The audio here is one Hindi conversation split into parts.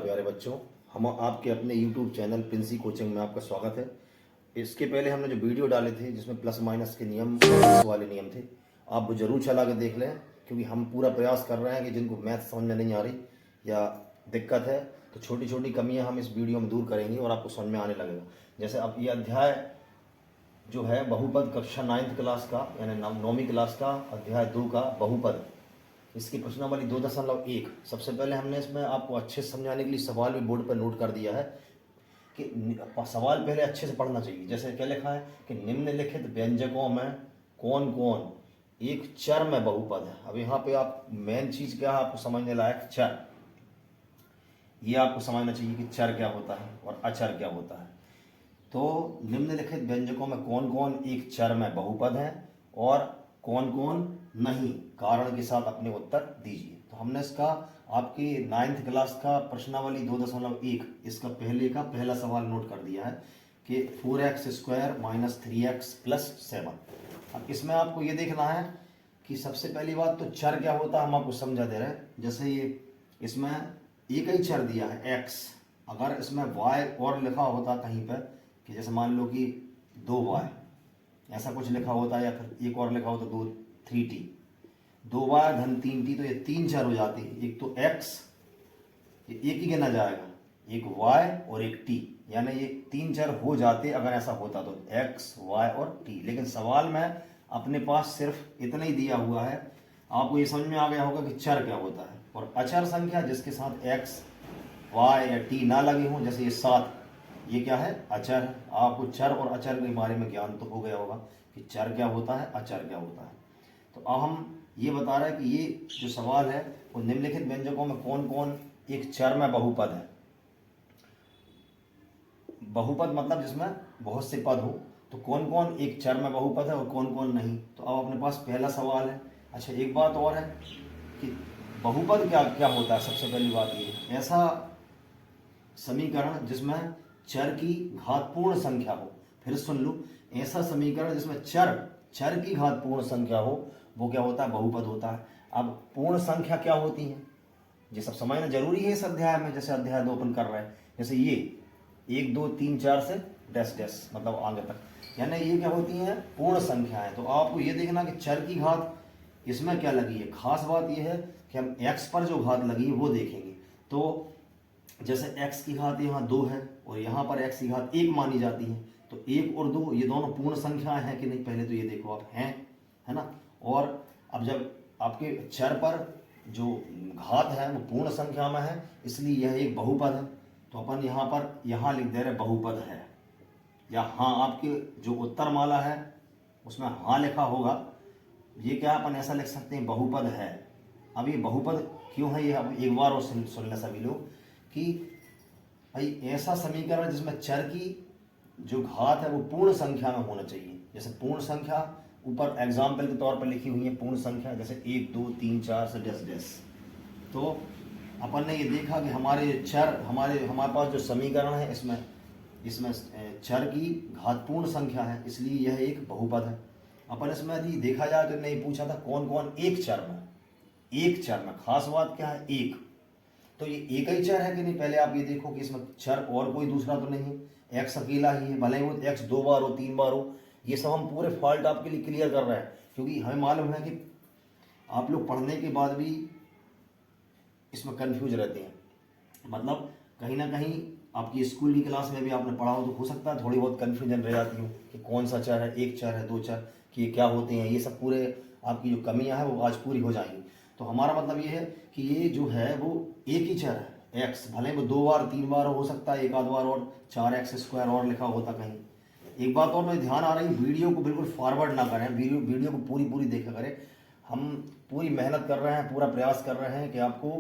प्यारे बच्चों, हम आपके अपने YouTube चैनल प्रिंसी कोचिंग में आपका स्वागत है। इसके पहले हमने जो वीडियो डाले थे जिसमें प्लस माइनस के नियम वाले नियम थे, आप वो जरूर चला के देख लें, क्योंकि हम पूरा प्रयास कर रहे हैं कि जिनको मैथ समझ में नहीं आ रही या दिक्कत है तो छोटी छोटी कमियां हम इस वीडियो में दूर करेंगे और आपको समझ में आने लगेगा। जैसे अब ये अध्याय जो है बहुपद कक्षा 9th क्लास का यानी 9वीं क्लास का अध्याय 2 का बहुपद, इसकी प्रश्नावली 2.1। सबसे पहले हमने इसमें आपको अच्छे से समझाने के लिए सवाल भी बोर्ड पर नोट कर दिया है कि सवाल पहले अच्छे से पढ़ना चाहिए। जैसे क्या लिखा है कि निम्नलिखित व्यंजकों में कौन कौन एक चर में बहुपद है। अब यहाँ पे आप मेन चीज क्या है आपको समझने लायक, चर। ये आपको समझना चाहिए कि चर क्या होता है और अचर क्या होता है। तो निम्नलिखित व्यंजकों में कौन कौन एक चर में बहुपद है और कौन कौन नहीं, कारण के साथ अपने उत्तर दीजिए। तो हमने इसका आपकी 9th क्लास का प्रश्नावली 2.1 इसका पहले का पहला सवाल नोट कर दिया है कि 4x² - 3x + 7। अब इसमें आपको ये देखना है कि सबसे पहली बात तो चर क्या होता है हम आपको समझा दे रहे हैं। जैसे ये इसमें एक ही चर दिया है x, अगर इसमें y और लिखा होता कहीं पर कि जैसे मान लो कि 2y ऐसा कुछ लिखा होता है या फिर एक और लिखा होता 3t, 2y धन 3t, तो ये तीन चर हो जाते हैं। एक तो x, ये एक ही गिना जाएगा, एक y और एक t, यानी ये तीन चर हो जाते अगर ऐसा होता तो x, y और t। लेकिन सवाल में अपने पास सिर्फ इतना ही दिया हुआ है। आपको ये समझ में आ गया होगा कि चर क्या होता है। और अचर संख्या जिसके साथ x, y या t ना लगे हों, जैसे ये 7, ये क्या है, अचर है। आपको चर और अचर के बारे में ज्ञान तो हो गया होगा कि चर क्या होता है, अचर क्या होता है। तो अब हम ये बता रहे हैं कि ये जो सवाल है वो निम्नलिखित व्यंजकों में कौन कौन एक चर में बहुपद है। बहुपद मतलब जिसमें बहुत से पद हो, तो कौन कौन एक चर में बहुपद है और कौन कौन नहीं। तो अब अपने पास पहला सवाल है। अच्छा, एक बात और है कि बहुपद क्या क्या होता है। सबसे पहली बात ये, ऐसा समीकरण जिसमें चर की घातपूर्ण संख्या हो। फिर सुन लो, ऐसा समीकरण जिसमें चर की घातपूर्ण संख्या हो वो क्या होता है, बहुपद होता है। अब पूर्ण संख्या क्या होती है ये सब समझना जरूरी है इस अध्याय में। जैसे अध्याय 2 अपन कर रहे हैं, जैसे ये 1 2 3 4 से डैश डैश मतलब आगे तक, यानी ये क्या होती है, पूर्ण संख्या है। तो आपको ये देखना कि चर की घात इसमें क्या लगी है। खास बात यह है कि हम x पर जो घात लगी है वो देखेंगे। तो जैसे x की घात यहाँ 2 है और यहाँ पर x की घात 1 मानी जाती है, तो 1 और 2 ये दोनों पूर्ण संख्याएं हैं कि नहीं, पहले तो ये देखो आप, हैं, है ना। और अब जब आपके चर पर जो घात है वो पूर्ण संख्या में है, इसलिए यह एक बहुपद है। तो अपन यहाँ पर यहाँ लिख दे रहे बहुपद है, या हाँ आपके जो उत्तर माला है उसमें हाँ लिखा होगा। ये क्या अपन ऐसा लिख सकते हैं, बहुपद है। अब ये बहुपद क्यों है, ये अब एक बार और सुन लें सभी लोग कि भाई ऐसा समीकरण जिसमें चर की जो घात है वो पूर्ण संख्या में होना चाहिए। जैसे पूर्ण संख्या ऊपर एग्जाम्पल के तौर पर लिखी हुई है, पूर्ण संख्या जैसे 1 2 3 4 से डैश डैश। तो अपन ने ये देखा कि हमारे चर हमारे पास जो समीकरण है इसमें चर की घातपूर्ण संख्या है, इसलिए यह एक बहुपद है। अपन इसमें यदि देखा जाए तो नहीं पूछा था कौन कौन एक चर में, खास बात क्या है, एक। तो ये एक ही चर है कि नहीं, पहले आप ये देखो कि इसमें चर और कोई दूसरा तो नहीं है, एक्स अकेला ही है। भले ही वो एक्स 2 बार हो 3 बार हो, ये सब हम पूरे फॉल्ट आपके लिए क्लियर कर रहे हैं, क्योंकि हमें मालूम है कि आप लोग पढ़ने के बाद भी इसमें कंफ्यूज रहते हैं। मतलब कहीं ना कहीं आपकी स्कूल की क्लास में भी आपने पढ़ा हो तो हो सकता है थोड़ी बहुत कन्फ्यूजन रह जाती हो कि कौन सा चर है, एक चर है, दो चर, कि ये क्या होते हैं। ये सब पूरे आपकी जो कमियां हैं वो आज पूरी हो जाएंगी। तो हमारा मतलब ये है कि ये जो है वो एक ही चर है एक्स, भले वो 2 बार 3 बार हो सकता है, एक आध बार और 4x² और लिखा होता कहीं। एक बात और मैं ध्यान आ रही, वीडियो को बिल्कुल फॉरवर्ड ना करें, वीडियो को पूरी देखा करें। हम पूरी मेहनत कर रहे हैं, पूरा प्रयास कर रहे हैं कि आपको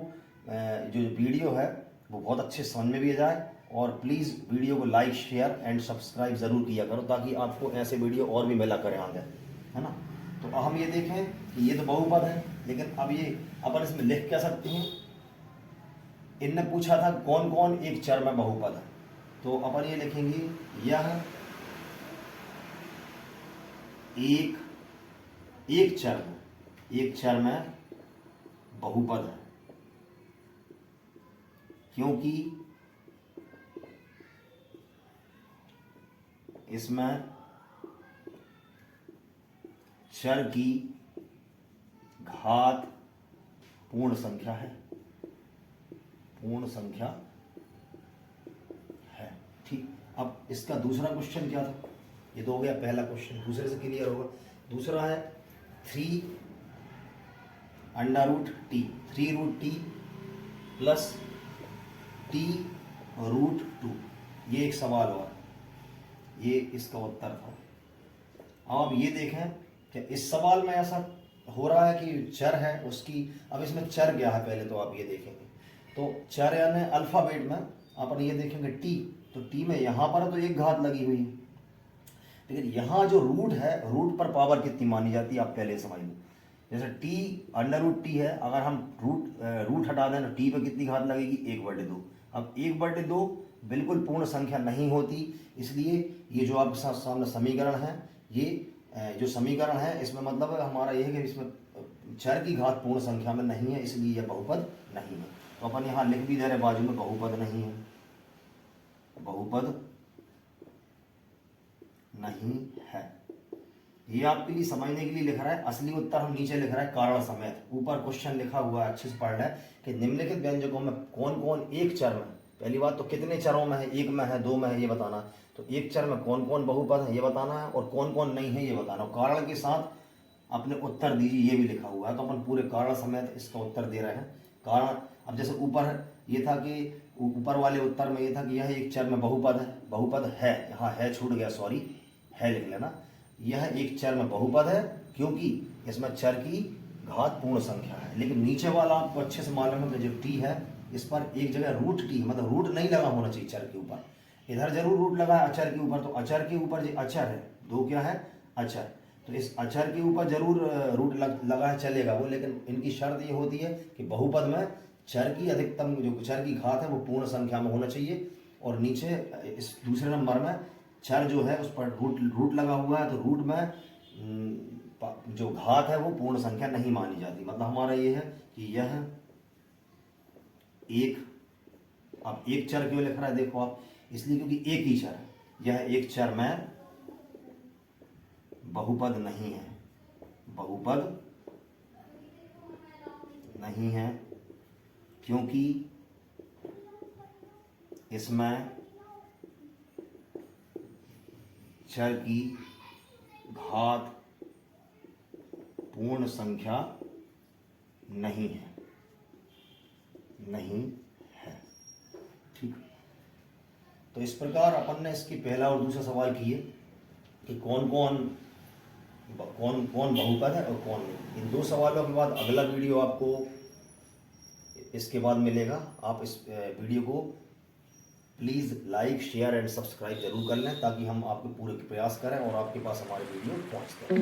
जो वीडियो है वो बहुत अच्छे समझ में भी आ जाए। और प्लीज़ वीडियो को लाइक शेयर एंड सब्सक्राइब ज़रूर किया करो, ताकि आपको ऐसे वीडियो और भी मिला करें आगे, है ना। तो अब हम ये देखें कि ये तो बहुपद है, लेकिन अब ये अपन इसमें लिख क्या सकते हैं। इनने पूछा था कौन कौन एक चर में बहुपद है, तो अपन ये लिखेंगे यह एक चर में बहुपद है। क्योंकि इसमें चर की घात पूर्ण संख्या है, पूर्ण संख्या है। ठीक, अब इसका दूसरा क्वेश्चन क्या था? ये तो हो गया पहला क्वेश्चन, दूसरे से क्लियर होगा। दूसरा है 3 under root T, 3 root T plus T root 2। ये एक सवाल और, ये इसका उत्तर था। अब आप ये देखें कि इस सवाल में ऐसा हो रहा है कि चर है उसकी, अब इसमें चर क्या है पहले तो आप ये देखेंगे। तो चर यानी अल्फाबेट में अपन ये देखेंगे टी, तो टी में यहाँ पर तो एक घात लगी हुई है, लेकिन यहाँ जो रूट है, रूट पर पावर कितनी मानी जाती है आप पहले समझ लो। जैसे टी अंडर रूट टी है, अगर हम रूट हटा दें तो टी पे कितनी घात लगेगी? 1/2। अब 1/2 बिल्कुल पूर्ण संख्या नहीं होती, इसलिए ये जो आपके साथ सामने समीकरण है, ये जो समीकरण है इसमें मतलब हमारा ये है कि इसमें चर की घात पूर्ण संख्या में नहीं है, इसलिए यह बहुपद नहीं है। तो अपन यहाँ लिख भी दे रहे बाजू में बहुपद नहीं है, बहुपद नहीं है। ये आपके लिए समझने के लिए लिख रहा है, असली उत्तर हम नीचे लिख रहा है कारण समेत। ऊपर क्वेश्चन लिखा हुआ है, अच्छे से पढ़ रहा है कि निम्नलिखित व्यंजकों में कौन कौन एक चर में, पहली बात तो कितने चरों में है, एक में है, दो में है, ये बताना। तो एक चर में कौन कौन बहुपद है ये बताना है, और कौन कौन नहीं है ये बताना। कारण के साथ अपने उत्तर दीजिए, ये भी लिखा हुआ है। तो अपन पूरे कारण समेत इसका उत्तर दे रहे हैं। कारण, अब जैसे ऊपर ये था कि ऊपर वाले उत्तर में ये था कि यह एक चर में बहुपद है, बहुपद है, यहाँ है छूट गया, सॉरी, है लिख लेना। यह एक चर में बहुपद है क्योंकि इसमें चर की घात पूर्ण संख्या है। लेकिन नीचे वाला आपको अच्छे से मालूम है कि जो टी है इस पर एक जगह रूट टी, मतलब रूट नहीं लगा होना चाहिए चर के ऊपर, इधर जरूर रूट लगा है अचर के ऊपर। तो अचर के ऊपर जो अचर है, दो क्या है अचर, तो इस अचर के ऊपर जरूर रूट लगा है, चलेगा वो। लेकिन इनकी शर्त ये होती है कि बहुपद में चर की अधिकतम जो चर की घात है वो पूर्ण संख्या में होना चाहिए, और नीचे इस दूसरे नंबर में चर जो है उस पर रूट लगा हुआ है, तो रूट में जो घात है वो पूर्ण संख्या नहीं मानी जाती। मतलब हमारा ये है कि यह एक, अब एक चर क्यों लिख रहा है देखो आप, इसलिए क्योंकि एक ही चर है, यह एक चर में बहुपद नहीं है, बहुपद नहीं है क्योंकि इसमें चर की घात पूर्ण संख्या नहीं है, नहीं है। ठीक, तो इस प्रकार अपन ने इसकी पहला और दूसरा सवाल किए कि कौन कौन बहुपद है और कौन नहीं। इन दो सवालों के बाद अगला वीडियो आपको इसके बाद मिलेगा। आप इस वीडियो को please like, share and subscribe जरूर कर लें, ताकि हम आपके पूरे प्रयास करें और आपके पास हमारे वीडियो पहुंचते हैं।